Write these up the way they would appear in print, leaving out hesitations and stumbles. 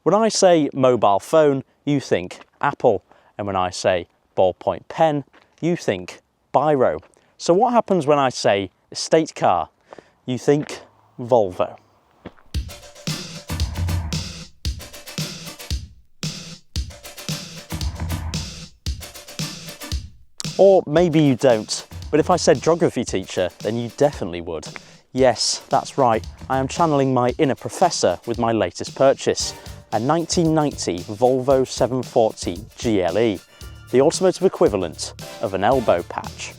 When I say mobile phone, you think Apple, and when I say ballpoint pen, you think biro. So what happens when I say estate car? You think Volvo. Or maybe you don't, but if I said geography teacher, then you definitely would. Yes, that's right, I am channeling my inner professor with my latest purchase, a 1990 Volvo 740 GLE, the automotive equivalent of an elbow patch.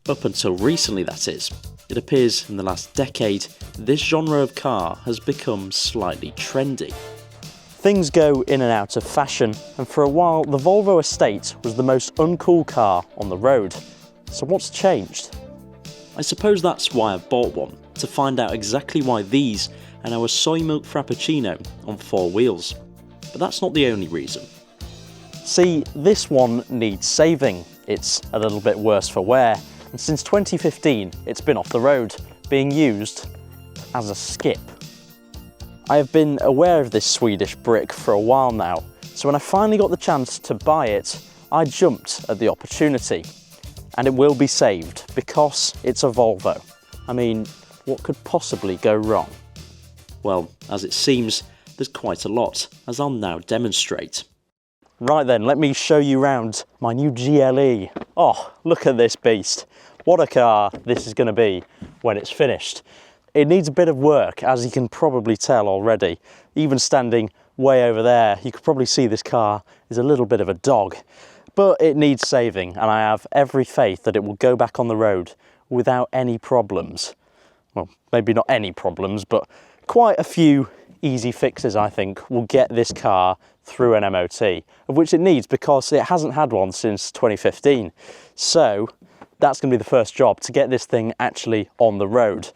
Up until recently, that is. It appears in the last decade, this genre of car has become slightly trendy. Things go in and out of fashion, and for a while the Volvo Estate was the most uncool car on the road. So what's changed? I suppose that's why I've bought one, to find out exactly why these and our soy milk frappuccino on 4 wheels. But that's not the only reason. See, this one needs saving. It's a little bit worse for wear, and since 2015 it's been off the road, being used as a skip. I have been aware of this Swedish brick for a while now, so when I finally got the chance to buy it, I jumped at the opportunity. And it will be saved, because it's a Volvo. I mean, what could possibly go wrong? Well, as it seems, there's quite a lot, as I'll now demonstrate. Right then, let me show you around my new GLE. Oh, look at this beast. What a car this is going to be when it's finished. It needs a bit of work, as you can probably tell already. Even standing way over there, you could probably see this car is a little bit of a dog. But it needs saving, and I have every faith that it will go back on the road without any problems. Well, maybe not any problems, but quite a few easy fixes, I think, will get this car through an MOT, of which it needs because it hasn't had one since 2015. So that's going to be the first job, to get this thing actually on the road.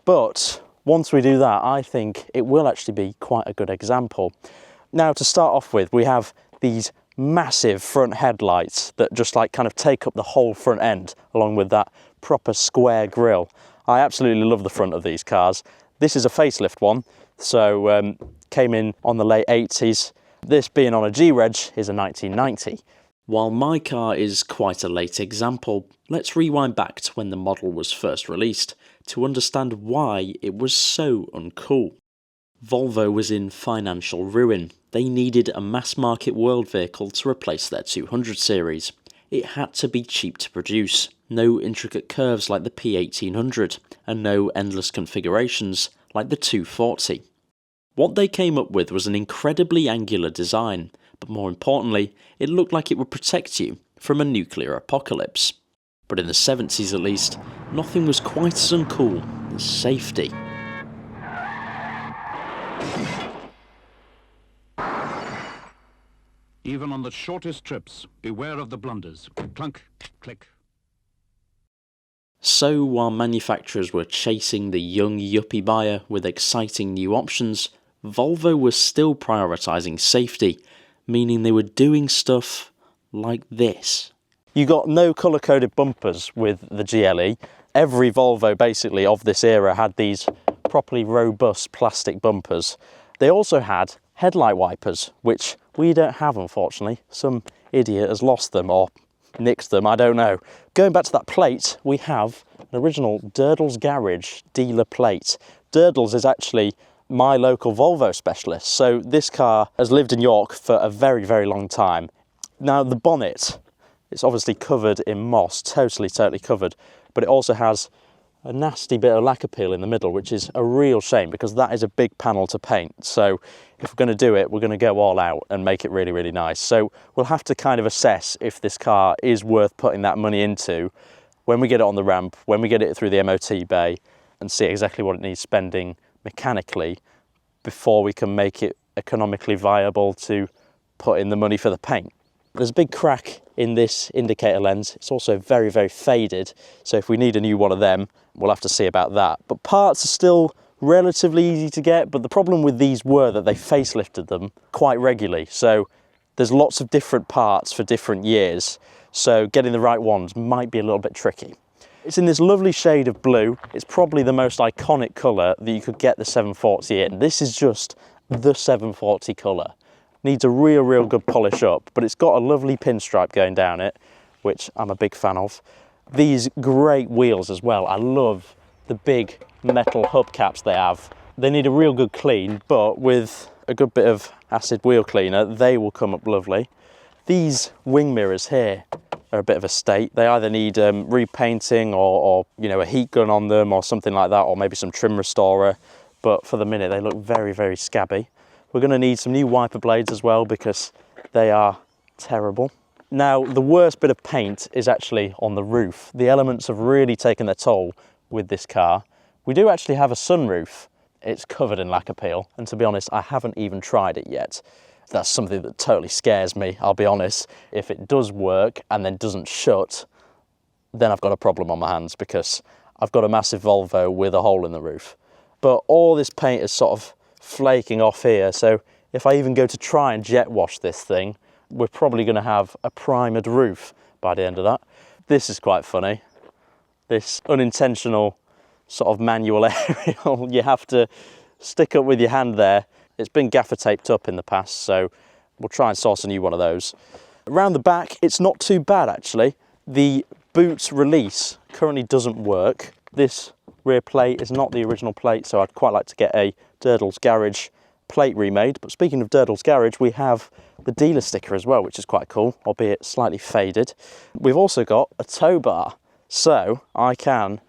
But once we do that, I think it will actually be quite a good example. Now, to start off with, we have these massive front headlights that just like kind of take up the whole front end, along with that proper square grille. I absolutely love the front of these cars. This is a facelift one, so came in on the late 80s. This being on a G-Reg is a 1990. While my car is quite a late example, let's rewind back to when the model was first released to understand why it was so uncool. Volvo was in financial ruin. They needed a mass-market world vehicle to replace their 200 series. It had to be cheap to produce, no intricate curves like the P1800, and no endless configurations like the 240. What they came up with was an incredibly angular design, but more importantly, it looked like it would protect you from a nuclear apocalypse. But in the 70s at least, nothing was quite as uncool as safety. Even on the shortest trips, beware of the blunders. Clunk, click. So while manufacturers were chasing the young yuppie buyer with exciting new options, Volvo was still prioritising safety, meaning they were doing stuff like this. You got no colour-coded bumpers with the GLE. Every Volvo basically of this era had these properly robust plastic bumpers. They also had headlight wipers, which we don't have, unfortunately. Some idiot has lost them or nicked them, I don't know. Going back to that plate, we have an original Durdles Garage dealer plate. Durdles is actually my local Volvo specialist, so this car has lived in York for a very, very long time. Now, the bonnet, it's obviously covered in moss, totally covered, but it also has a nasty bit of lacquer peel in the middle, which is a real shame because that is a big panel to paint. So if we're going to do it, we're going to go all out and make it really, really nice. So we'll have to kind of assess if this car is worth putting that money into when we get it on the ramp, when we get it through the MOT bay, and see exactly what it needs spending mechanically before we can make it economically viable to put in the money for the paint. There's a big crack in this indicator lens. It's also very, very faded. So if we need a new one of them, we'll have to see about that. But parts are still relatively easy to get, but the problem with these were that they facelifted them quite regularly. So there's lots of different parts for different years. So getting the right ones might be a little bit tricky. It's in this lovely shade of blue. It's probably the most iconic colour that you could get the 740 in. This is just the 740 colour. Needs a real good polish up, but it's got a lovely pinstripe going down it, which I'm a big fan of. These great wheels as well. I love the big metal hubcaps they have. They need a real good clean, but with a good bit of acid wheel cleaner, they will come up lovely. These wing mirrors here are a bit of a state. They either need repainting or you know, a heat gun on them or something like that, or maybe some trim restorer. But for the minute, they look very scabby. We're going to need some new wiper blades as well because they are terrible. Now, the worst bit of paint is actually on the roof. The elements have really taken their toll with this car. We do actually have a sunroof. It's covered in lacquer peel, and to be honest, I haven't even tried it yet. That's something that totally scares me, I'll be honest. If it does work and then doesn't shut, then I've got a problem on my hands because I've got a massive Volvo with a hole in the roof. But all this paint is sort of flaking off here, so if I even go to try and jet wash this thing, we're probably going to have a primered roof by the end of that. This is quite funny. This unintentional sort of manual aerial, you have to stick up with your hand there. It's been gaffer taped up in the past, so we'll try and source a new one of those. Around the back, it's not too bad actually. The boot release currently doesn't work. This rear plate is not the original plate, so I'd quite like to get a Durdle's Garage plate remade. But speaking of Durdle's Garage, we have the dealer sticker as well, which is quite cool, albeit slightly faded. We've also got a tow bar, so I can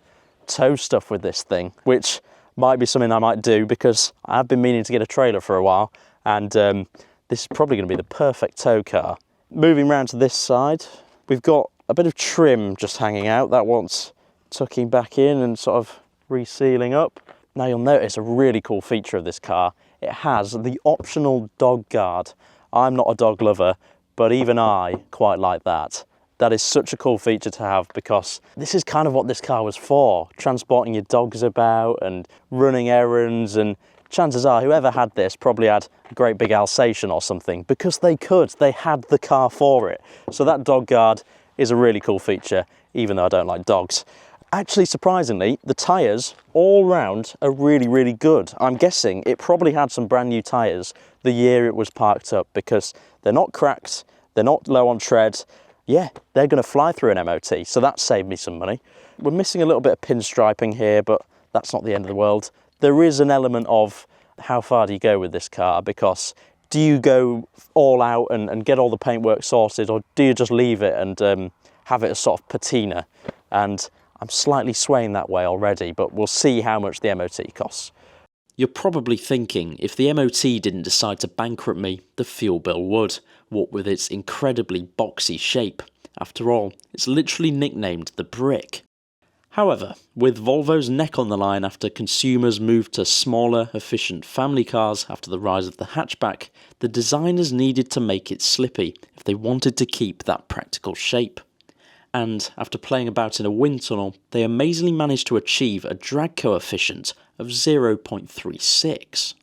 tow stuff with this thing, which might be something I might do because I've been meaning to get a trailer for a while, and this is probably going to be the perfect tow car. Moving round to this side, we've got a bit of trim just hanging out. That wants tucking back in and sort of resealing up. Now you'll notice a really cool feature of this car. It has the optional dog guard. I'm not a dog lover, but even I quite like that. That is such a cool feature to have because this is kind of what this car was for. Transporting your dogs about and running errands, and chances are whoever had this probably had a great big Alsatian or something because they could. They had the car for it. So that dog guard is a really cool feature, even though I don't like dogs. Actually, surprisingly, the tyres all round are really good. I'm guessing it probably had some brand new tyres the year it was parked up because they're not cracked, they're not low on tread. Yeah, they're going to fly through an MOT, so that saved me some money. We're missing a little bit of pinstriping here, but that's not the end of the world. There is an element of how far do you go with this car, because do you go all out and get all the paintwork sorted, or do you just leave it and have it as sort of patina? And I'm slightly swaying that way already, but we'll see how much the MOT costs. You're probably thinking, if the MOT didn't decide to bankrupt me, the fuel bill would, what with its incredibly boxy shape. After all, it's literally nicknamed the Brick. However, with Volvo's neck on the line after consumers moved to smaller, efficient family cars after the rise of the hatchback, the designers needed to make it slippy if they wanted to keep that practical shape. And after playing about in a wind tunnel, they amazingly managed to achieve a drag coefficient of 0.36.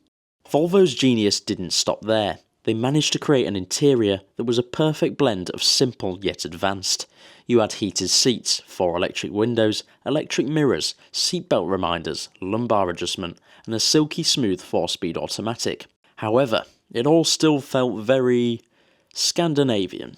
Volvo's genius didn't stop there. They managed to create an interior that was a perfect blend of simple yet advanced. You had heated seats, 4 electric windows, electric mirrors, seatbelt reminders, lumbar adjustment, and a silky smooth 4-speed automatic. However, it all still felt very Scandinavian.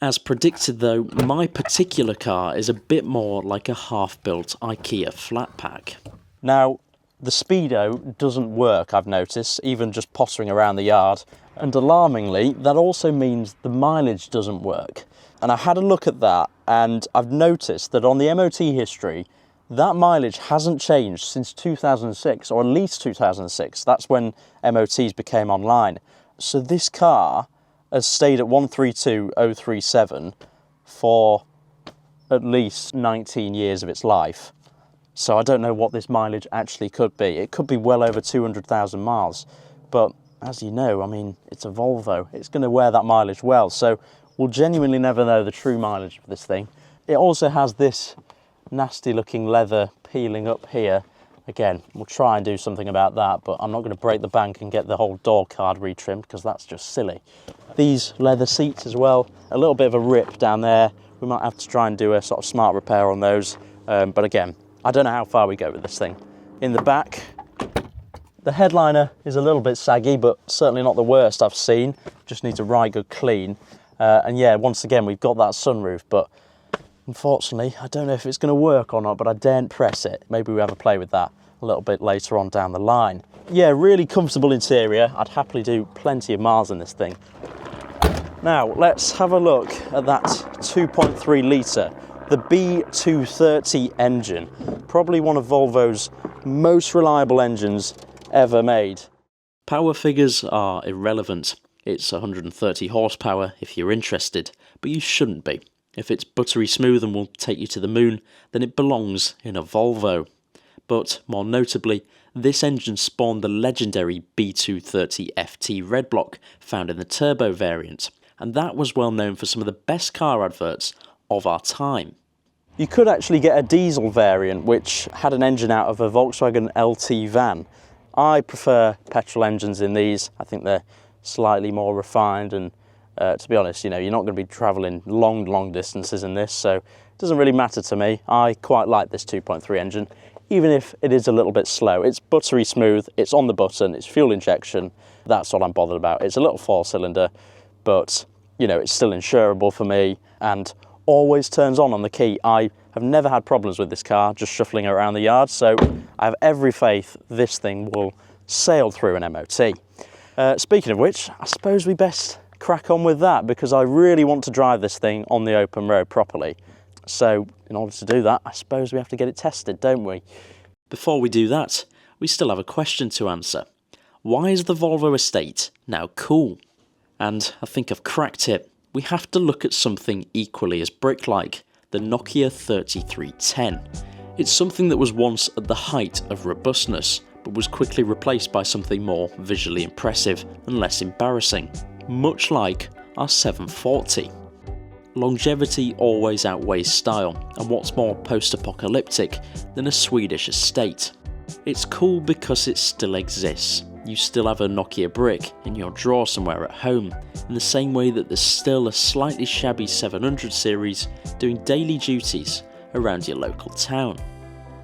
As predicted though, my particular car is a bit more like a half-built IKEA flat pack. Now, the speedo doesn't work, I've noticed, even just pottering around the yard. And alarmingly, that also means the mileage doesn't work. And I had a look at that, and I've noticed that on the MOT history, that mileage hasn't changed since 2006, or at least 2006. That's when MOTs became online. So this car has stayed at 132,037 for at least 19 years of its life. So I don't know what this mileage actually could be. It could be well over 200,000 miles. But as you know, I mean, it's a Volvo. It's going to wear that mileage well. So we'll genuinely never know the true mileage of this thing. It also has this nasty looking leather peeling up here. Again, we'll try and do something about that, but I'm not going to break the bank and get the whole door card retrimmed because that's just silly. These leather seats as well, a little bit of a rip down there. We might have to try and do a sort of smart repair on those. But again, I don't know how far we go with this thing. In the back, The headliner is a little bit saggy, but certainly not the worst I've seen. Just needs a right good clean. And yeah, once again, we've got that sunroof, but unfortunately, I don't know if it's going to work or not, but I daren't press it. Maybe we have a play with that a little bit later on down the line. Yeah, really comfortable interior. I'd happily do plenty of miles in this thing. Now, let's have a look at that 2.3 litre, the B230 engine. Probably one of Volvo's most reliable engines ever made. Power figures are irrelevant. It's 130 horsepower if you're interested, but you shouldn't be. If it's buttery smooth and will take you to the moon, then it belongs in a Volvo. But more notably, this engine spawned the legendary B230 FT red block found in the turbo variant, and that was well known for some of the best car adverts of our time. You could actually get a diesel variant which had an engine out of a Volkswagen LT van. I prefer petrol engines in these. I think they're slightly more refined, and to be honest, you know, you're not going to be travelling long distances in this, so it doesn't really matter to me. I quite like this 2.3 engine, even if it is a little bit slow. It's buttery smooth, it's on the button, it's fuel injection. That's what I'm bothered about. It's a little 4-cylinder, but you know, it's still insurable for me and always turns on the key. I have never had problems with this car just shuffling around the yard, so I have every faith this thing will sail through an MOT. Speaking of which, I suppose we best crack on with that, because I really want to drive this thing on the open road properly. So in order to do that, I suppose we have to get it tested, don't we? Before we do that, we still have a question to answer. Why is the Volvo estate now cool? And I think I've cracked it. We have to look at something equally as brick-like, the Nokia 3310. It's something that was once at the height of robustness, but was quickly replaced by something more visually impressive and less embarrassing, much like our 740. Longevity always outweighs style, and what's more post-apocalyptic than a Swedish estate? It's cool because it still exists. You still have a Nokia brick in your drawer somewhere at home, in the same way that there's still a slightly shabby 700 series doing daily duties around your local town.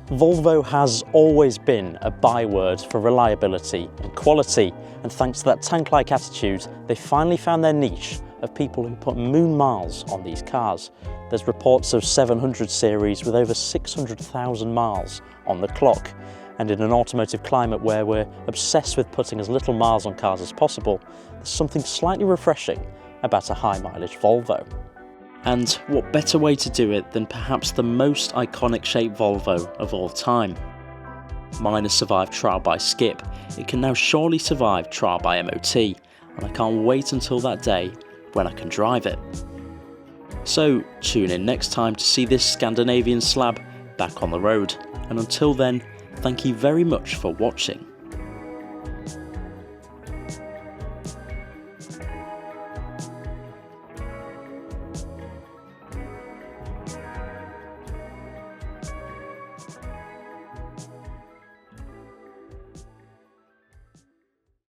Volvo has always been a byword for reliability and quality, and thanks to that tank-like attitude, they finally found their niche of people who put moon miles on these cars. There's reports of 700 series with over 600,000 miles on the clock, and in an automotive climate where we're obsessed with putting as little miles on cars as possible, there's something slightly refreshing about a high-mileage Volvo. And what better way to do it than perhaps the most iconic shaped Volvo of all time? Mine has survived trial by skip, it can now surely survive trial by MOT, and I can't wait until that day when I can drive it. So tune in next time to see this Scandinavian slab back on the road, and until then, thank you very much for watching.